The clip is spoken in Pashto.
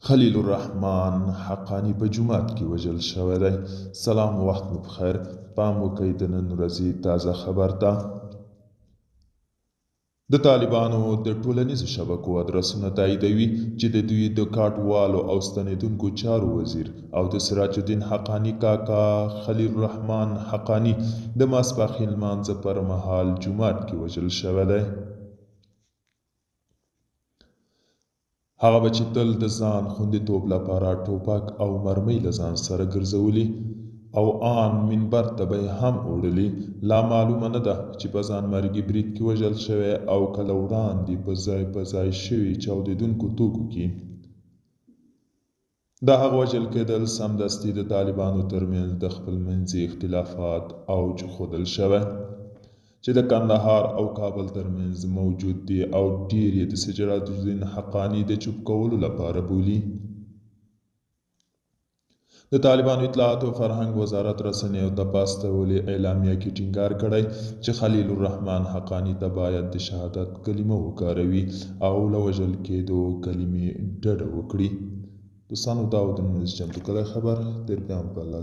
خلیل الرحمن حقانی په جومات کې وژل شوی دی. سلام، وخت مو بخیر. پام وکړئ د نن ورځې تازه خبر ته. د طالبانو د ټولنیزو شبکو ادرسونه تاییدوي چې د دوی د کډوالو او ستنېدونکو چارو وزیر او د سراج الدین حقانی کاکا خلیل الرحمن حقانی د ماسپښین لمانځه پر مهال جومات کې وژل شوی دی. هغه به چې تل د ځان خوندیتوب لپاره ټوپک او مرمۍ له ځان سره ګرځولي او آن منبر ته به یې هم وړلي، لا معلومه نه ده چې په ځانمرګي برید کې وژل شوی او کله وړاندې په ځای شوي چاودېدونکو توکو کې. د هغه وژل کېدل سمدستي د طالبانو ترمنځ د خپلمنځي اختلافات اوج ښودل شوی چې د کندهار او کابل ترمنځ موجود دي او ډیر یې د سراج الدین حقانی د چوپ کولو لپاره بولي. د طالبانو اطلاعات او فرهنګ وزارت رسنیو ته په استولې اعلامیه کې ټینګار کړی چې خلیل الرحمن حقانی ته باید د شهادت کلمه وکاروي او له وژل کېدو کلمې ډډه وکړي. دوستانو، دا و د نن ورځې چمتو کړی خبر. تر بیا هم په الله